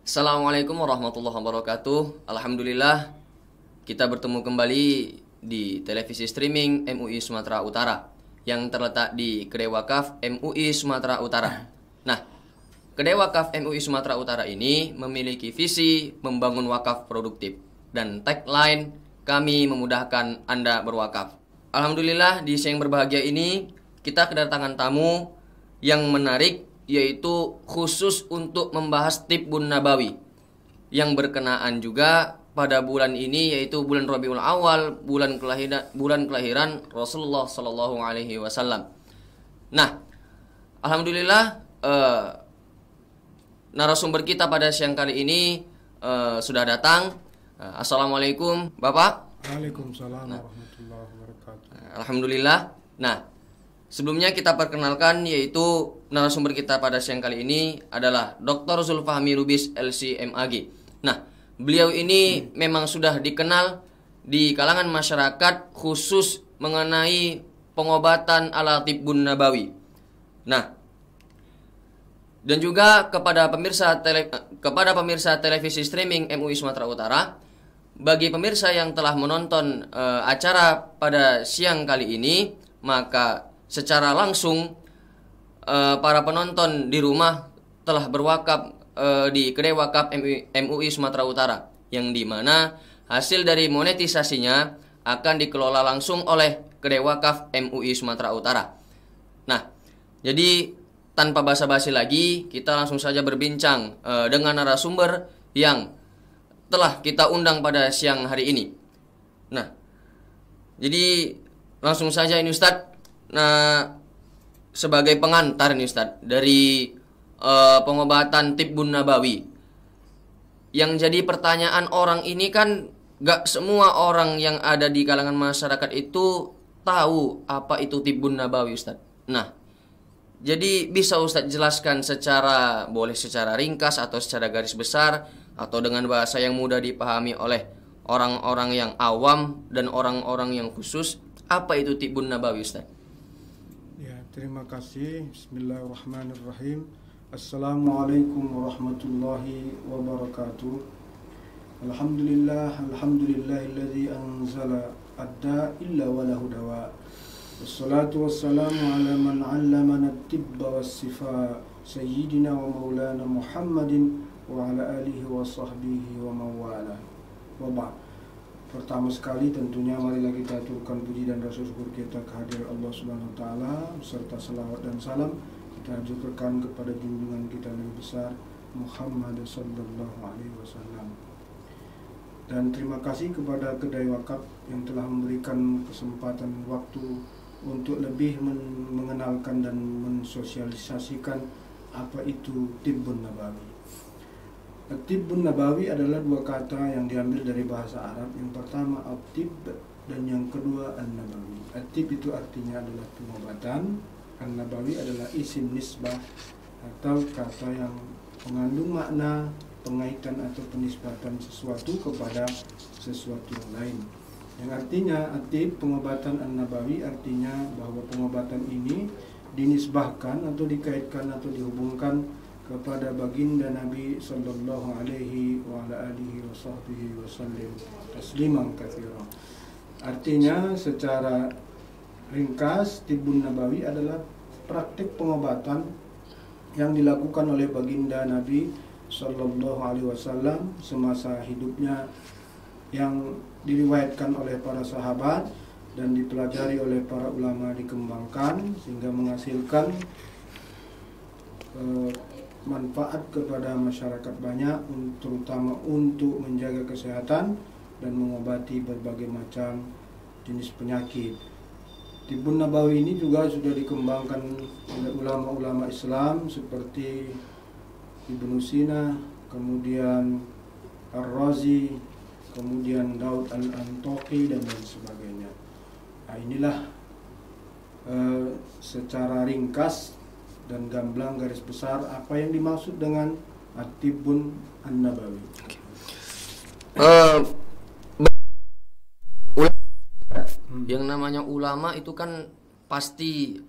Assalamualaikum warahmatullahi wabarakatuh. Alhamdulillah kita bertemu kembali di televisi streaming MUI Sumatera Utara yang terletak di Kedai Wakaf MUI Sumatera Utara. Nah, Kedai Wakaf MUI Sumatera Utara ini memiliki visi membangun wakaf produktif dan tagline kami memudahkan Anda berwakaf. Alhamdulillah di siang berbahagia ini kita kedatangan tamu yang menarik, yaitu khusus untuk membahas Tibbun Nabawi yang berkenaan juga pada bulan ini, yaitu bulan Rabiul Awal, bulan kelahiran Rasulullah Sallallahu Alaihi Wasallam. Nah, alhamdulillah narasumber kita pada siang kali ini sudah datang. Assalamualaikum Bapak. Waalaikumsalam warahmatullahi wabarakatuh. Alhamdulillah. Nah, sebelumnya kita perkenalkan, yaitu narasumber kita pada siang kali ini adalah Dr. Zulfahmi Lubis LC.MAG. Nah, beliau ini memang sudah dikenal di kalangan masyarakat khusus mengenai pengobatan ala Tibbun Nabawi. Nah, dan juga kepada pemirsa televisi streaming MUI Sumatera Utara, bagi pemirsa yang telah menonton acara pada siang kali ini, maka secara langsung para penonton di rumah telah berwakaf di Kedai Wakaf MUI Sumatera Utara, yang dimana hasil dari monetisasinya akan dikelola langsung oleh Kedai Wakaf MUI Sumatera Utara. Nah, jadi tanpa basa-basi lagi, kita langsung saja berbincang dengan narasumber yang telah kita undang pada siang hari ini. Nah, jadi langsung saja ini Ustadz. Nah, sebagai pengantar nih Ustadz dari pengobatan Tibbun Nabawi, yang jadi pertanyaan orang ini kan gak semua orang yang ada di kalangan masyarakat itu tahu apa itu Tibbun Nabawi, Ustadz. Nah, jadi bisa Ustadz jelaskan boleh secara ringkas atau secara garis besar atau dengan bahasa yang mudah dipahami oleh orang-orang yang awam dan orang-orang yang khusus, apa itu Tibbun Nabawi, Ustadz? Ya, terima kasih. Bismillahirrahmanirrahim. Assalamualaikum warahmatullahi wabarakatuh. Alhamdulillahilladzi anzala adda illa walahu dawa. Wassalatu wassalamu ala man 'allamana at-tibba was-sifa sayyidina wa maulana Muhammadin wa ala alihi wa sahbihi wa mawala. Wa ba'd. Pertama sekali tentunya marilah kita aturkan puji dan rasa syukur kita kehadirat Allah Subhanahu wa taala serta salawat dan salam kita ajukan kepada junjungan kita Nabi besar Muhammad sallallahu alaihi wasallam. Dan terima kasih kepada Kedai Wakaf yang telah memberikan kesempatan waktu untuk lebih mengenalkan dan mensosialisasikan apa itu Tibbun Nabawi. Tibbun Nabawi adalah dua kata yang diambil dari bahasa Arab. Yang pertama at-tib dan yang kedua an-nabawi. At-tib itu artinya adalah pengobatan, an-nabawi adalah isim nisbah atau kata yang mengandung makna pengaitan atau penisbatan sesuatu kepada sesuatu yang lain. Yang artinya at-tib, pengobatan, an-nabawi artinya bahwa pengobatan ini dinisbahkan atau dikaitkan atau dihubungkan kepada baginda Nabi sallallahu alaihi wa ala alihi wa sahbihi wasallam tasliman katsiran. Artinya secara ringkas, Tibbun Nabawi adalah praktik pengobatan yang dilakukan oleh baginda Nabi sallallahu alaihi wasallam semasa hidupnya, yang diriwayatkan oleh para sahabat dan dipelajari oleh para ulama, dikembangkan sehingga menghasilkan manfaat kepada masyarakat banyak, terutama untuk menjaga kesehatan dan mengobati berbagai macam jenis penyakit. Tibbun Nabawi ini juga sudah dikembangkan oleh ulama-ulama Islam seperti Ibnu Sina, kemudian Ar-Razi, kemudian Daud Al-Antoqi dan lain sebagainya. Nah, inilah secara ringkas dan gamblang garis besar apa yang dimaksud dengan At-Tibbun An-Nabawi. Yang namanya ulama itu kan pasti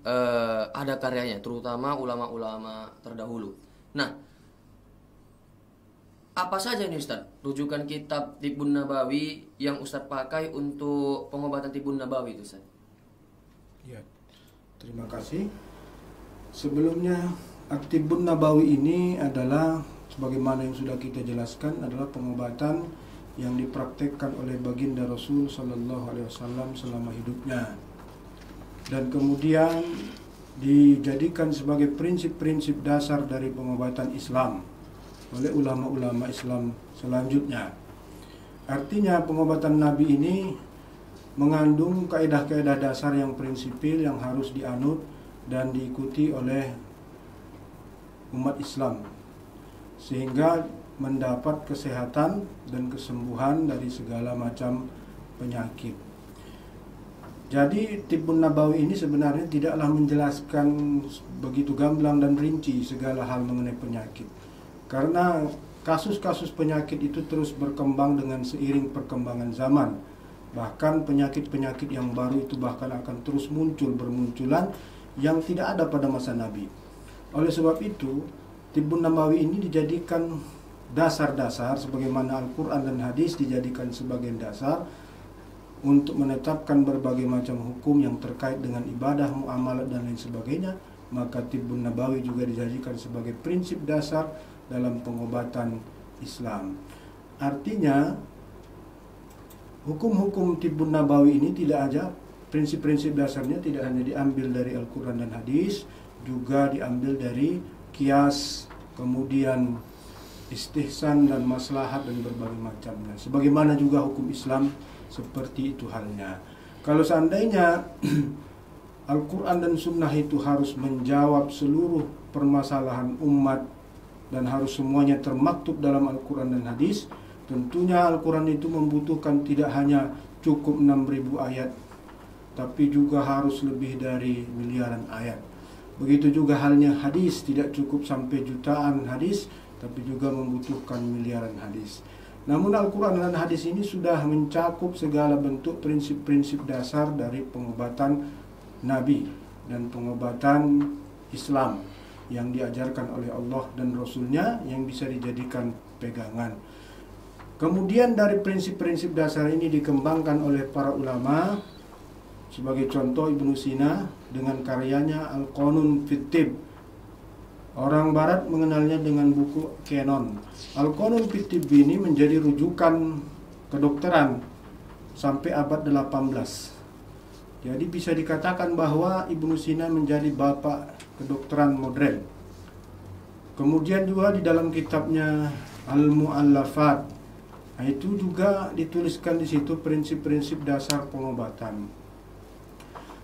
ada karyanya, terutama ulama-ulama terdahulu. Nah, apa saja nih Ustaz rujukan kitab Tibbun Nabawi yang Ustaz pakai untuk pengobatan Tibbun Nabawi itu Ustaz? Ya, terima kasih. Sebelumnya At-Tibbun Nabawi ini adalah sebagaimana yang sudah kita jelaskan adalah pengobatan yang dipraktekkan oleh baginda Rasul Sallallahu Alaihi Wasallam selama hidupnya, dan kemudian dijadikan sebagai prinsip-prinsip dasar dari pengobatan Islam oleh ulama-ulama Islam selanjutnya. Artinya pengobatan Nabi ini mengandung kaidah-kaidah dasar yang prinsipil yang harus dianut dan diikuti oleh umat Islam sehingga mendapat kesehatan dan kesembuhan dari segala macam penyakit. Jadi Tibbun Nabawi ini sebenarnya tidaklah menjelaskan begitu gamblang dan rinci segala hal mengenai penyakit, karena kasus-kasus penyakit itu terus berkembang dengan seiring perkembangan zaman. Bahkan penyakit-penyakit yang baru itu bahkan akan terus bermunculan yang tidak ada pada masa Nabi. Oleh sebab itu, Tibbun Nabawi ini dijadikan dasar-dasar sebagaimana Al-Quran dan hadis dijadikan sebagai dasar untuk menetapkan berbagai macam hukum yang terkait dengan ibadah, muamalat dan lain sebagainya. Maka Tibbun Nabawi juga dijadikan sebagai prinsip dasar dalam pengobatan Islam. Artinya hukum-hukum Tibbun Nabawi ini tidak aja, prinsip-prinsip dasarnya tidak hanya diambil dari Al-Quran dan hadis, juga diambil dari kias, kemudian istihsan dan maslahat dan berbagai macamnya. Sebagaimana juga hukum Islam seperti itu halnya. Kalau seandainya Al-Quran dan Sunnah itu harus menjawab seluruh permasalahan umat dan harus semuanya termaktub dalam Al-Quran dan hadis, tentunya Al-Quran itu membutuhkan tidak hanya cukup 6.000 ayat, tapi juga harus lebih dari miliaran ayat. Begitu juga halnya hadis, tidak cukup sampai jutaan hadis, tapi juga membutuhkan miliaran hadis. Namun Al-Quran dan hadis ini sudah mencakup segala bentuk prinsip-prinsip dasar dari pengobatan Nabi dan pengobatan Islam yang diajarkan oleh Allah dan Rasulnya yang bisa dijadikan pegangan. Kemudian dari prinsip-prinsip dasar ini dikembangkan oleh para ulama. Sebagai contoh Ibnu Sina dengan karyanya Al-Qanun fit Tibb. Orang barat mengenalnya dengan buku Canon. Al-Qanun fit Tibb ini menjadi rujukan kedokteran sampai abad 18. Jadi bisa dikatakan bahwa Ibnu Sina menjadi bapak kedokteran modern. Kemudian juga di dalam kitabnya Al-Mu'allafat, itu juga dituliskan di situ prinsip-prinsip dasar pengobatan.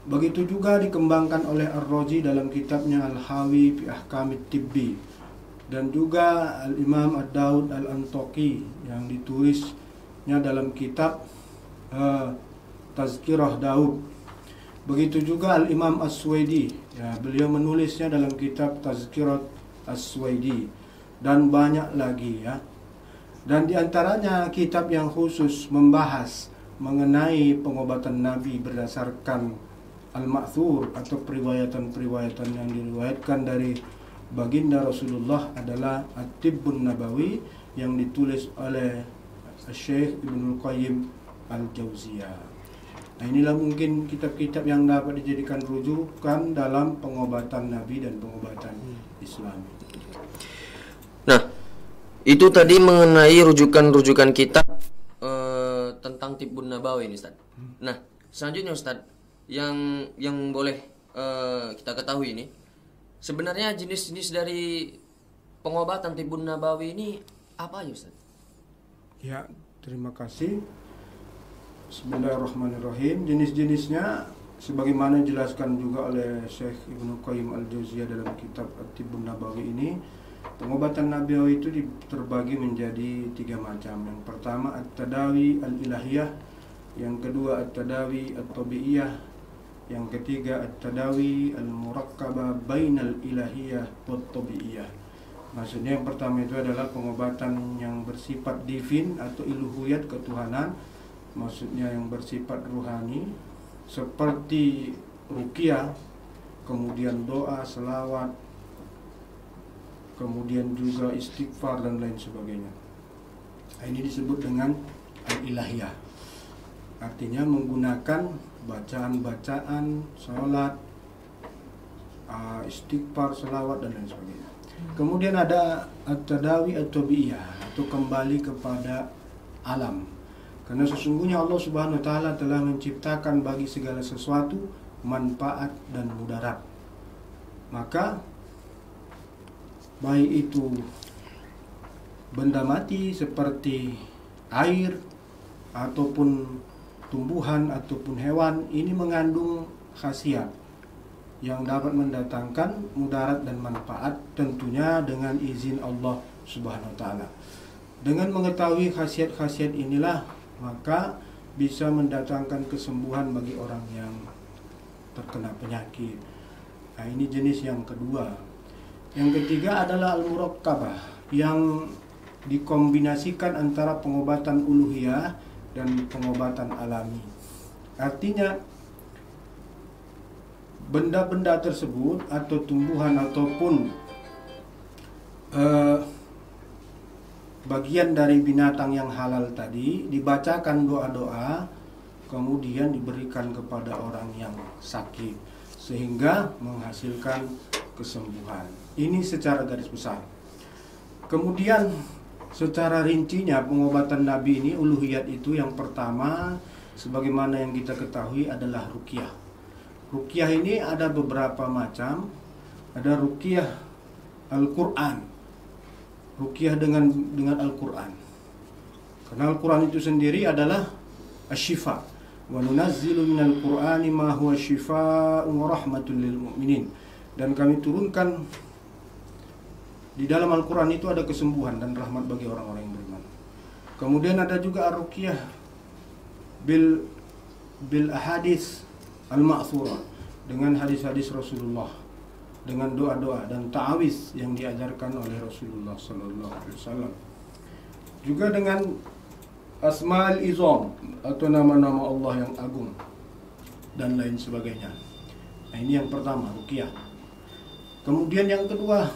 Begitu juga dikembangkan oleh Ar-Razi dalam kitabnya Al-Hawi fi Ahkamit Tibbi, dan juga Al-Imam Ad-Daud Al-Antaqi yang ditulisnya dalam kitab Tazkirah Daud. Begitu juga Al-Imam As-Suwaidi, ya, beliau menulisnya dalam kitab Tazkirat As-Suwaidi, dan banyak lagi ya. Dan diantaranya kitab yang khusus membahas mengenai pengobatan Nabi berdasarkan Al-Ma'thur atau periwayatan-periwayatan yang diriwayatkan dari baginda Rasulullah adalah At-Tibbun Nabawi yang ditulis oleh Syekh Ibnul Qayyim Al-Jauziyah. Nah, inilah mungkin kitab-kitab yang dapat dijadikan rujukan dalam pengobatan Nabi dan pengobatan Islam. Nah, itu tadi mengenai rujukan-rujukan kitab tentang Tibbun Nabawi ini, Ustaz. Nah, selanjutnya Ustaz, yang boleh kita ketahui ini, sebenarnya jenis-jenis dari pengobatan Tibbun Nabawi ini apa aja, Ustaz? Ya, terima kasih. Bismillahirrahmanirrahim. Jenis-jenisnya sebagaimana dijelaskan juga oleh Syekh Ibnu Qayyim Al-Jauziyah dalam kitab At-Tibbun Nabawi ini, pengobatan Nabawi itu terbagi menjadi 3 macam. Yang pertama At-Tadawi Al-Ilahiyah, yang kedua At-Tadawi At-Tabi'iyah, yang ketiga At-Tadawi Al-Murakkabah Bainal Ilahiyah Wat-Tabi'iyah. Maksudnya yang pertama itu adalah pengobatan yang bersifat divin atau iluhiyat, ketuhanan, maksudnya yang bersifat ruhani seperti ruqyah, kemudian doa, selawat, kemudian juga istighfar dan lain sebagainya. Nah, ini disebut dengan al-ilahiyah. Artinya menggunakan bacaan-bacaan, sholat, istighfar, selawat, dan lain sebagainya. Kemudian ada at-tadawi at-tabi'iyah, atau kembali kepada alam. Karena sesungguhnya Allah Subhanahu wa taala telah menciptakan bagi segala sesuatu manfaat dan mudarat. Maka baik itu benda mati seperti air ataupun tumbuhan ataupun hewan, ini mengandung khasiat yang dapat mendatangkan mudarat dan manfaat, tentunya dengan izin Allah Subhanahu wa taala. Dengan mengetahui khasiat-khasiat inilah, maka bisa mendatangkan kesembuhan bagi orang yang terkena penyakit. Nah, ini jenis yang kedua. Yang ketiga adalah al-murakkabah, yang dikombinasikan antara pengobatan uluhiyah dan pengobatan alami. Artinya benda-benda tersebut atau tumbuhan ataupun bagian dari binatang yang halal tadi dibacakan doa-doa, kemudian diberikan kepada orang yang sakit sehingga menghasilkan kesembuhan. Ini secara garis besar. Kemudian secara rincinya pengobatan Nabi ini, uluhiyat itu, yang pertama sebagaimana yang kita ketahui adalah ruqyah. Ruqyah ini ada beberapa macam. Ada ruqyah Al-Quran, ruqyah dengan Al-Quran. Karena Al-Quran itu sendiri adalah asy-syifa. Wa nunazzilu minal Qur'ani ma huwa syifaa'un wa rahmatul lil mu'minin. Dan kami turunkan di dalam Al-Quran itu ada kesembuhan dan rahmat bagi orang-orang yang beriman. Kemudian ada juga ar-ruqyah bil ahadits al-ma'thurah, dengan hadis-hadis Rasulullah, dengan doa-doa dan ta'awiz yang diajarkan oleh Rasulullah sallallahu alaihi wasallam. Juga dengan asma'ul izam, atau nama-nama Allah yang agung dan lain sebagainya. Nah, ini yang pertama, ruqyah. Kemudian yang kedua,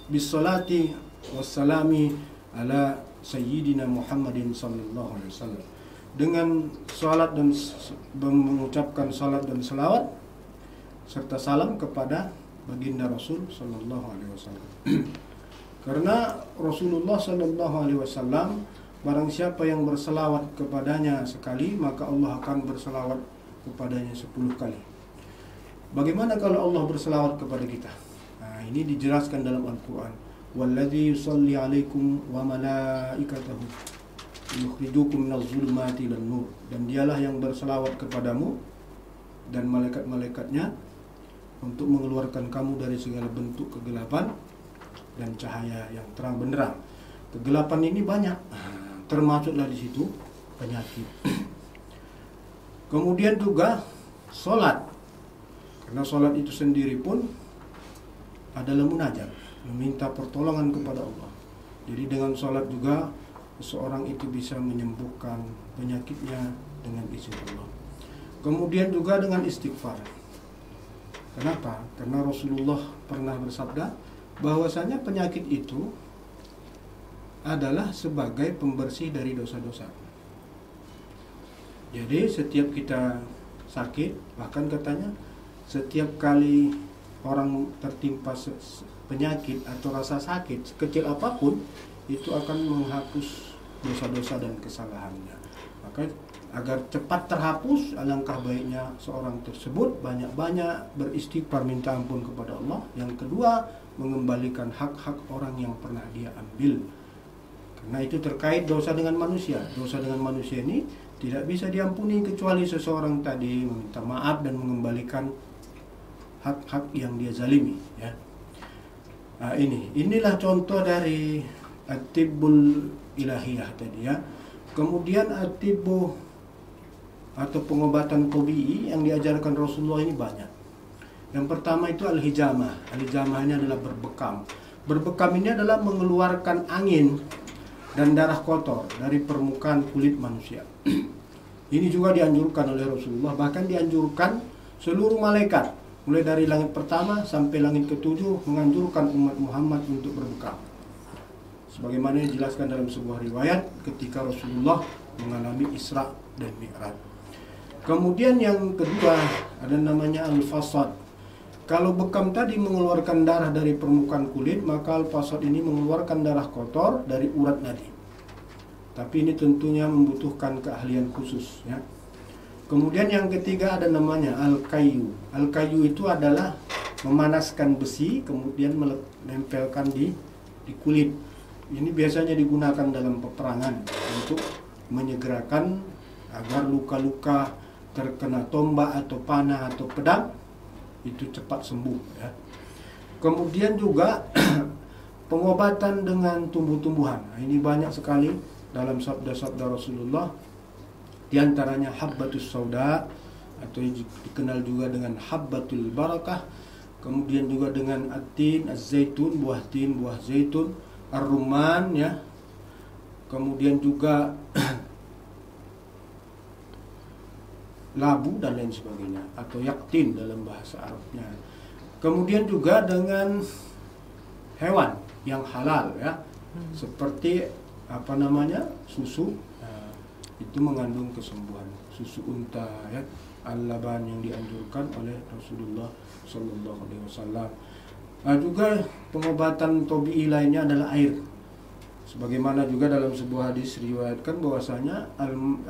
bisolati wassalami ala sayyidina Muhammadin sallallahu alaihi wasallam, dengan salat dan mengucapkan salat dan selawat serta salam kepada baginda Rasul sallallahu alaihi wasallam. Karena Rasulullah sallallahu alaihi wasallam, barang siapa yang berselawat kepadanya sekali, maka Allah akan berselawat kepadanya 10 kali. Bagaimana kalau Allah berselawat kepada kita? Nah, ini dijelaskan dalam Al-Quran. Walladzi yusalli alaikum wa malaikatahu yukhrijukum minaz zulumati ilan nur. Dan dialah yang berselawat kepadamu dan malaikat-malaikatnya untuk mengeluarkan kamu dari segala bentuk kegelapan dan cahaya yang terang benderang. Kegelapan ini banyak, termasuklah di situ penyakit. Kemudian juga solat, karena solat itu sendiri pun adalah munajat, meminta pertolongan kepada Allah. Jadi dengan solat juga seorang itu bisa menyembuhkan penyakitnya dengan izin Allah. Kemudian juga dengan istighfar. Kenapa? Karena Rasulullah pernah bersabda bahwasanya penyakit itu adalah sebagai pembersih dari dosa-dosa. Jadi setiap kita sakit, bahkan katanya setiap kali orang tertimpa penyakit atau rasa sakit sekecil apapun, itu akan menghapus dosa-dosa dan kesalahannya. Maka agar cepat terhapus, alangkah baiknya seorang tersebut banyak-banyak beristighfar, minta ampun kepada Allah. Yang kedua, mengembalikan hak-hak orang yang pernah dia ambil. Karena itu terkait dosa dengan manusia. Dosa dengan manusia ini tidak bisa diampuni kecuali seseorang tadi meminta maaf dan mengembalikan hak-hak yang dia zalimi, ya. Nah, inilah contoh dari at-tibbul ilahiyah tadi, ya. Kemudian at-tibbu atau pengobatan tabi'i yang diajarkan Rasulullah ini banyak. Yang pertama itu al-hijamah. Al-hijamah ini adalah berbekam. Berbekam ini adalah mengeluarkan angin dan darah kotor dari permukaan kulit manusia. Ini juga dianjurkan oleh Rasulullah, bahkan dianjurkan seluruh malaikat, mulai dari langit pertama sampai langit ketujuh, menganjurkan umat Muhammad untuk berbekam. sebagaimana yang dijelaskan dalam sebuah riwayat ketika Rasulullah mengalami Isra dan Mi'raj. Kemudian yang kedua ada namanya al-fasad. Kalau bekam tadi mengeluarkan darah dari permukaan kulit, maka al-fasad ini mengeluarkan darah kotor dari urat nadi. Tapi ini tentunya membutuhkan keahlian khusus, ya. Kemudian yang ketiga ada namanya al-kayu. Al-kayu itu adalah memanaskan besi kemudian menempelkan di kulit. Ini biasanya digunakan dalam peperangan untuk menyegerakan agar luka-luka terkena tombak atau panah atau pedang itu cepat sembuh, ya. Kemudian juga pengobatan dengan tumbuh-tumbuhan. Nah, ini banyak sekali dalam sabda-sabda Rasulullah. Di antaranya habbatus sauda atau dikenal juga dengan habbatul barakah. Kemudian juga dengan at-tin, az-zaitun, buah tin, buah zaitun, ar-rumman, ya. Kemudian juga labu dan lain sebagainya, atau yaktin dalam bahasa Arabnya. Kemudian juga dengan hewan yang halal, ya, seperti apa namanya, susu, itu mengandung kesembuhan. Susu unta, ya, al-laban yang dianjurkan oleh Rasulullah Sallallahu Alaihi Wasallam. Juga pengobatan tabi'i lainnya adalah air. Sebagaimana juga dalam sebuah hadis riwayatkan bahwasanya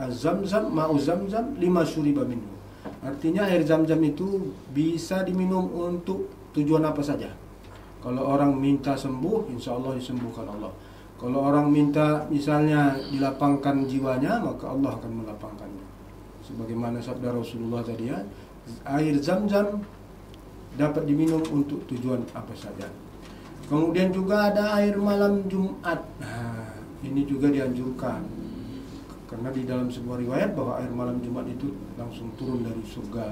al-zamzam, ma'u zamzam lima syuriba minhu. Artinya air zam-zam itu bisa diminum untuk tujuan apa saja. Kalau orang minta sembuh, insya Allah disembuhkan Allah. Kalau orang minta misalnya dilapangkan jiwanya, maka Allah akan melapangkannya. Sebagaimana sabda Rasulullah tadi, ya, air zam-zam dapat diminum untuk tujuan apa saja. Kemudian juga ada air malam Jumat. Nah, ini juga dianjurkan. Karena di dalam sebuah riwayat bahwa air malam Jumat itu langsung turun dari surga.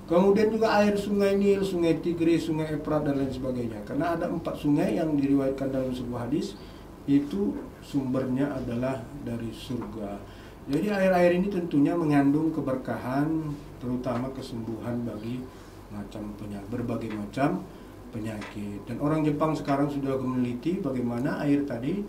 Kemudian juga air sungai Nil, sungai Tigris, sungai Efrat dan lain sebagainya. Karena ada 4 sungai yang diriwayatkan dalam sebuah hadis, itu sumbernya adalah dari surga. Jadi air-air ini tentunya mengandung keberkahan, terutama kesembuhan bagi berbagai macam penyakit. Dan orang Jepang sekarang sudah meneliti bagaimana air tadi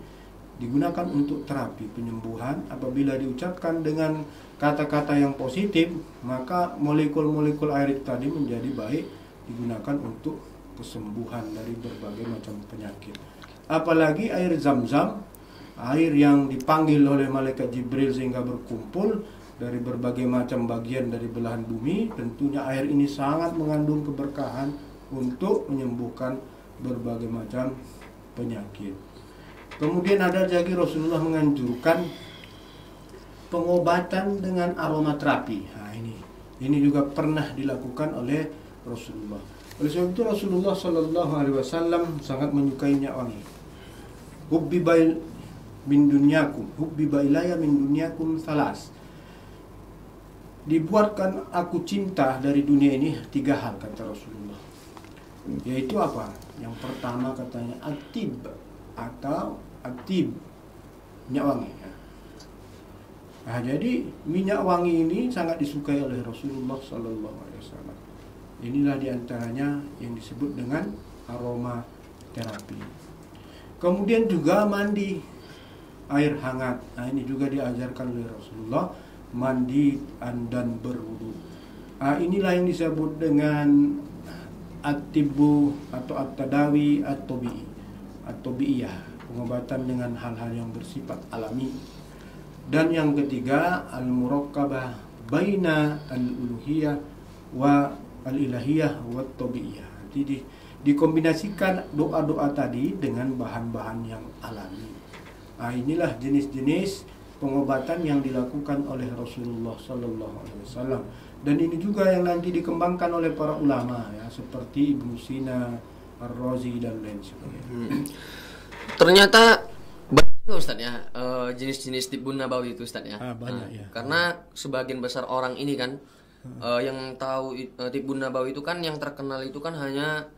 digunakan untuk terapi penyembuhan. Apabila diucapkan dengan kata-kata yang positif, maka molekul-molekul air itu tadi menjadi baik, digunakan untuk kesembuhan dari berbagai macam penyakit. Apalagi air zam-zam, air yang dipanggil oleh malaikat Jibril sehingga berkumpul dari berbagai macam bagian dari belahan bumi. Tentunya air ini sangat mengandung keberkahan untuk menyembuhkan berbagai macam penyakit. Kemudian ada lagi Rasulullah menganjurkan pengobatan dengan aromaterapi. Nah, ini juga pernah dilakukan oleh Rasulullah. Oleh sebab itu Rasulullah Sallallahu Alaihi Wasallam sangat menyukai minyak wangi. Hubbiba min dunyakum, hubbiba ilaya min dunyakum salas. Dibuatkan aku cinta dari dunia ini 3 hal, kata Rasulullah. Yaitu apa? Yang pertama katanya atib atau atib, minyak wangi. Nah, jadi minyak wangi ini sangat disukai oleh Rasulullah Sallallahu Alaihi Wasallam. Inilah diantaranya yang disebut dengan aroma terapi. Kemudian juga mandi air hangat. Nah, ini juga diajarkan oleh Rasulullah, mandi dan berwudu. Nah, inilah yang disebut dengan at-tibbu atau at-tadawi at-tabi'iyah, pengobatan dengan hal-hal yang bersifat alami. Dan yang ketiga, al-murakkabah baina al-uluhiyah wa al-ilahiyah wa tabi'iyah. Jadi dikombinasikan doa-doa tadi dengan bahan-bahan yang alami. Nah, inilah jenis-jenis pengobatan yang dilakukan oleh Rasulullah Sallallahu Alaihi Wasallam. Dan ini juga yang nanti dikembangkan oleh para ulama, ya, seperti Ibnu Sina, Ar-Razi dan lain sebagainya. Ternyata banyak Ustaz, ya, jenis-jenis tibbun nabawi itu Ustaz, ya. Banyak, ya. Karena sebagian besar orang ini kan yang tahu tibbun nabawi itu kan yang terkenal itu kan hanya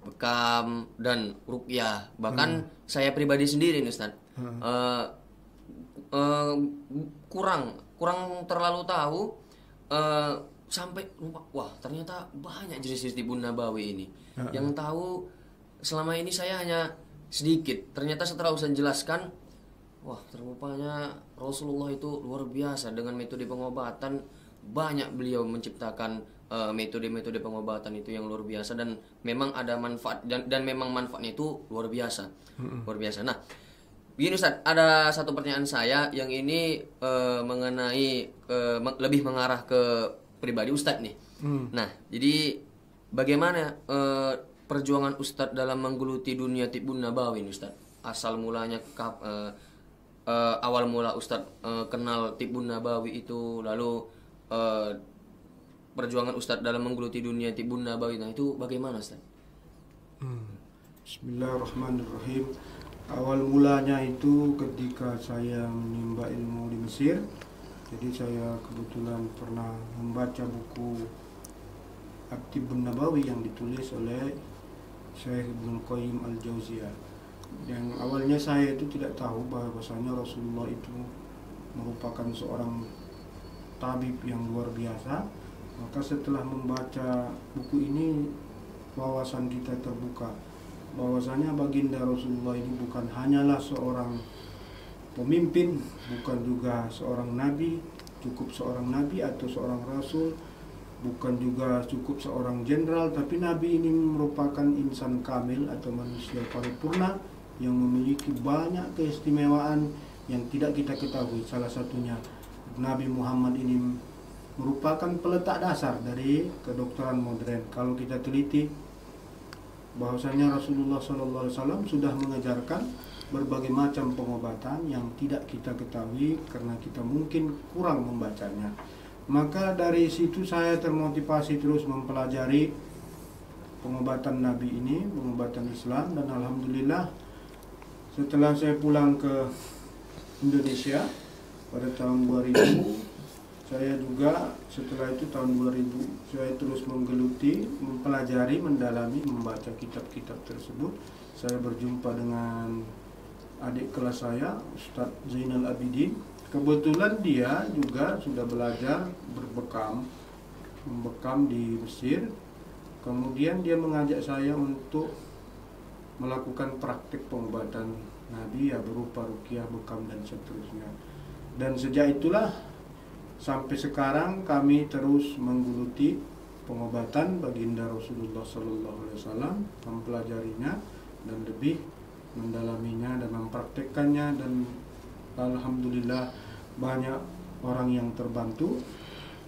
bekam dan ruqyah. Bahkan saya pribadi sendiri nih Ustaz, kurang terlalu tahu, sampai lupa. Wah, ternyata banyak jenis tibbun nabawi ini. Yang tahu selama ini saya hanya sedikit. Ternyata setelah Ustaz jelaskan, wah ternyata Rasulullah itu luar biasa dengan metode pengobatan. Banyak beliau menciptakan metode-metode pengobatan itu yang luar biasa, dan memang ada manfaat, dan memang manfaatnya itu luar biasa. Luar biasa. Nah, begini Ustaz, ada satu pertanyaan saya yang ini mengenai lebih mengarah ke pribadi Ustaz nih. Nah, jadi bagaimana perjuangan Ustaz dalam menggeluti dunia Tibbun Nabawi ini Ustaz? Asal mulanya awal mula Ustaz kenal Tibbun Nabawi itu, lalu perjuangan Ustaz dalam menggeluti dunia Tibbun Nabawi, nah itu bagaimana Ustaz? Bismillahirrahmanirrahim. Awal mulanya itu ketika saya menimba ilmu di Mesir. Jadi saya kebetulan pernah membaca buku At-Tibbun Nabawi yang ditulis oleh Syekh Ibnu Qayyim Al-Jauziyah. Yang awalnya saya itu tidak tahu bahwasanya Rasulullah itu merupakan seorang tabib yang luar biasa. Maka setelah membaca buku ini, wawasan kita terbuka bahwasanya baginda Rasulullah ini bukan hanyalah seorang pemimpin, bukan juga seorang nabi, cukup seorang nabi atau seorang rasul, bukan juga cukup seorang jenderal, tapi nabi ini merupakan insan kamil atau manusia paripurna yang memiliki banyak keistimewaan yang tidak kita ketahui. Salah satunya Nabi Muhammad ini merupakan peletak dasar dari kedokteran modern. Kalau kita teliti bahwasanya Rasulullah SAW sudah mengajarkan berbagai macam pengobatan yang tidak kita ketahui karena kita mungkin kurang membacanya. Maka dari situ saya termotivasi terus mempelajari pengobatan Nabi ini, pengobatan Islam, dan alhamdulillah setelah saya pulang ke Indonesia pada tahun 2000, saya juga setelah itu tahun 2000 saya terus menggeluti, mempelajari, mendalami, membaca kitab-kitab tersebut. Saya berjumpa dengan adik kelas saya, Ustadz Zainal Abidin. Kebetulan dia juga sudah belajar membekam di Mesir. Kemudian dia mengajak saya untuk melakukan praktik pengobatan Nabi ya, berupa ruqyah, bekam dan seterusnya. Dan sejak itulah sampai sekarang kami terus menggeluti pengobatan baginda Rasulullah SAW, mempelajarinya dan lebih mendalaminya dan mempraktekkannya, dan alhamdulillah banyak orang yang terbantu.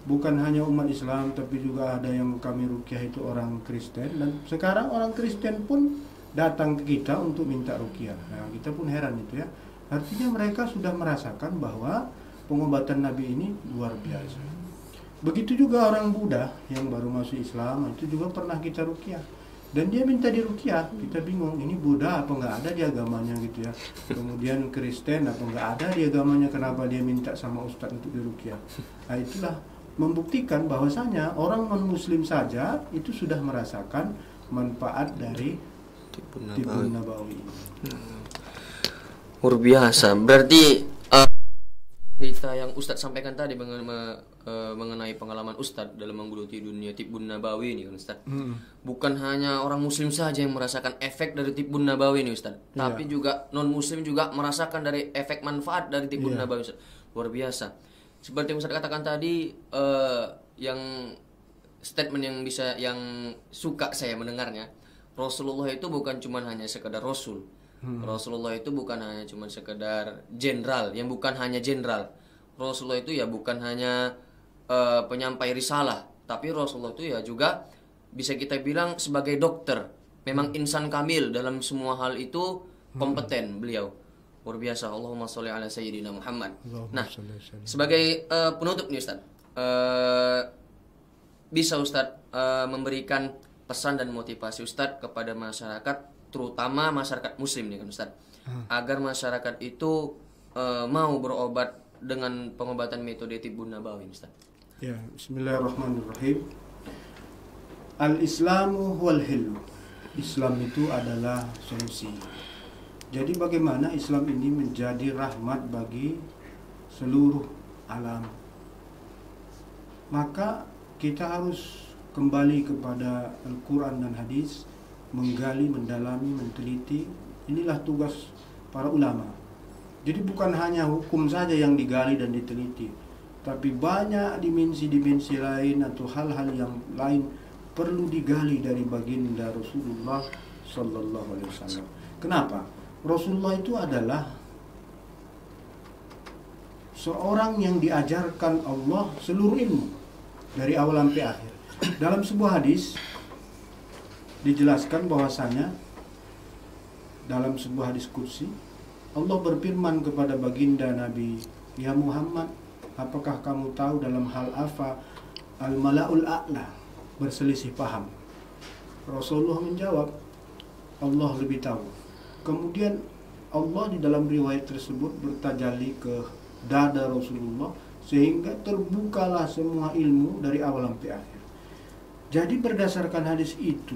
Bukan hanya umat Islam, tapi juga ada yang kami ruqyah itu orang Kristen, dan sekarang orang Kristen pun datang ke kita untuk minta ruqyah. Nah, kita pun heran itu ya. Artinya mereka sudah merasakan bahwa pengobatan Nabi ini luar biasa. Begitu juga orang Buddha yang baru masuk Islam, itu juga pernah kita ruqyah. Dan dia minta diruqyah, kita bingung, ini Buddha apa enggak ada di agamanya gitu ya. Kemudian Kristen apa enggak ada di agamanya, kenapa dia minta sama ustaz untuk diruqyah. Nah, itulah membuktikan bahwasanya orang non-muslim saja itu sudah merasakan manfaat dari Tibbun Nabawi. Luar biasa. Berarti cerita yang Ustadz sampaikan tadi mengenai pengalaman Ustadz dalam menggeluti dunia Tibbun Nabawi ini kan Ustadz, bukan hanya orang muslim saja yang merasakan efek dari Tibbun Nabawi ini Ustadz, tapi juga non muslim juga merasakan dari efek manfaat dari Tibbun Nabawi Ustadz. Luar biasa. Seperti yang Ustadz katakan tadi, yang statement yang suka saya mendengarnya, Rasulullah itu bukan cuma hanya sekedar Rasul. Rasulullah itu bukan hanya cuma sekedar jenderal, yang bukan hanya jenderal. Rasulullah itu ya bukan hanya penyampai risalah, tapi Rasulullah itu ya juga bisa kita bilang sebagai dokter. Memang insan kamil dalam semua hal itu, kompeten beliau. Luar biasa. Allahumma sholli ala sayyidina Muhammad. Nah, sebagai penutup nih Ustaz, bisa Ustaz memberikan pesan dan motivasi Ustaz kepada masyarakat, terutama masyarakat muslim nih kan Ustaz, agar masyarakat itu mau berobat dengan pengobatan metode Tibbun Nabawi Ustaz. Ya, bismillahirrahmanirrahim. Al-Islamu huwal hillu. Islam itu adalah solusi. Jadi bagaimana Islam ini menjadi rahmat bagi seluruh alam? Maka kita harus kembali kepada Al-Quran dan hadis, menggali, mendalami, meneliti Inilah tugas para ulama. Jadi bukan hanya hukum saja yang digali dan diteliti, tapi banyak dimensi-dimensi lain atau hal-hal yang lain perlu digali dari baginda Rasulullah Sallallahu Alaihi Wasallam. Kenapa? Rasulullah itu adalah seorang yang diajarkan Allah seluruh ilmu dari awal sampai akhir. Dalam sebuah hadis dijelaskan bahwasanya dalam sebuah hadis qudsi Allah berfirman kepada baginda Nabi, "Ya Muhammad, apakah kamu tahu dalam hal apa al-mala'ul a'la berselisih paham?" Rasulullah menjawab, "Allah lebih tahu." Kemudian Allah di dalam riwayat tersebut bertajalli ke dada Rasulullah sehingga terbukalah semua ilmu dari awal sampai akhir. Jadi berdasarkan hadis itu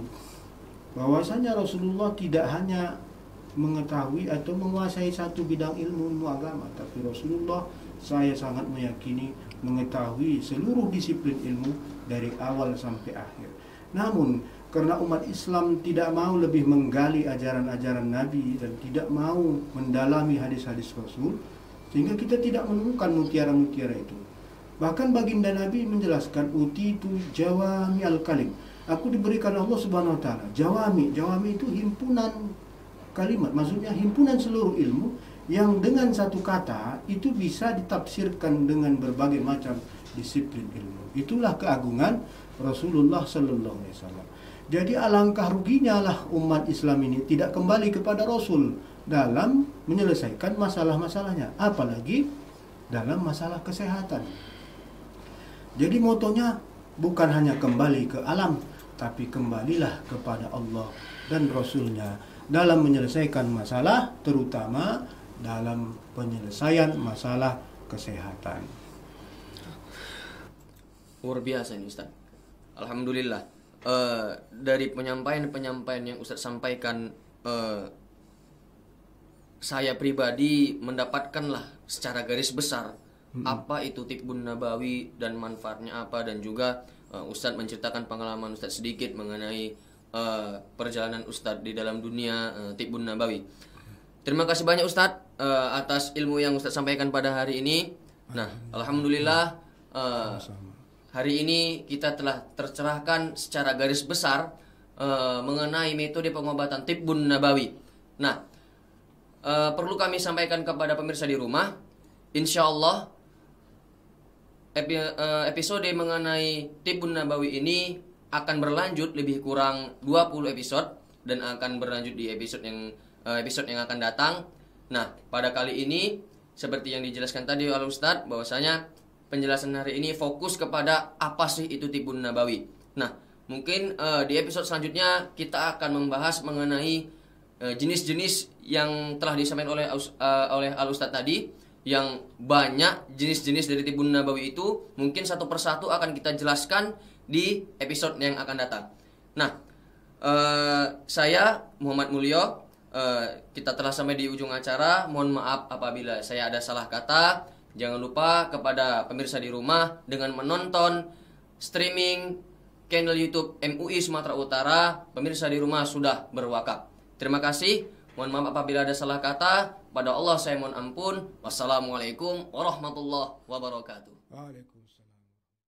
bahwasanya Rasulullah tidak hanya mengetahui atau menguasai satu bidang ilmu agama, tapi Rasulullah, saya sangat meyakini, mengetahui seluruh disiplin ilmu dari awal sampai akhir. Namun karena umat Islam tidak mau lebih menggali ajaran-ajaran Nabi dan tidak mau mendalami hadis-hadis Rasul, sehingga kita tidak menemukan mutiara-mutiara itu. Bahkan baginda Nabi menjelaskan, utitu jawami al-kalim, aku diberikan Allah Subhanahu wa taala jawami. Jawami itu himpunan kalimat, maksudnya himpunan seluruh ilmu yang dengan satu kata itu bisa ditafsirkan dengan berbagai macam disiplin ilmu. Itulah keagungan Rasulullah Sallallahu Alaihi Wasallam. Jadi alangkah ruginya lah umat Islam ini tidak kembali kepada Rasul dalam menyelesaikan masalah-masalahnya, apalagi dalam masalah kesehatan. Jadi motonya bukan hanya kembali ke alam, tapi kembalilah kepada Allah dan Rasulnya dalam menyelesaikan masalah, terutama dalam penyelesaian masalah kesehatan. Luar biasa ini Ustaz. Alhamdulillah. Dari penyampaian yang Ustaz sampaikan, saya pribadi mendapatkanlah secara garis besar apa itu Tibbun Nabawi dan manfaatnya apa, dan juga Ustaz menceritakan pengalaman Ustaz sedikit mengenai perjalanan Ustadz di dalam dunia Tibbun Nabawi. Terima kasih banyak Ustadz atas ilmu yang Ustadz sampaikan pada hari ini. Nah, alhamdulillah hari ini kita telah tercerahkan secara garis besar mengenai metode pengobatan Tibbun Nabawi. Nah, perlu kami sampaikan kepada pemirsa di rumah, insya Allah episode mengenai Tibbun Nabawi ini akan berlanjut lebih kurang 20 episode dan akan berlanjut di episode yang akan datang. Nah, pada kali ini seperti yang dijelaskan tadi oleh Ustadz, bahwasanya penjelasan hari ini fokus kepada apa sih itu Tibbun Nabawi. Nah, mungkin di episode selanjutnya kita akan membahas mengenai jenis-jenis yang telah disampaikan oleh Al Ustadz tadi, yang banyak jenis-jenis dari Tibbun Nabawi itu mungkin satu persatu akan kita jelaskan di episode yang akan datang. Nah, saya Muhammad Mulyo, kita telah sampai di ujung acara. Mohon maaf apabila saya ada salah kata. Jangan lupa kepada pemirsa di rumah dengan menonton streaming channel YouTube MUI Sumatera Utara, pemirsa di rumah sudah berwakaf. Terima kasih. Mohon maaf apabila ada salah kata. Pada Allah saya mohon ampun. Wassalamualaikum warahmatullahi wabarakatuh. Waalaikumsalam.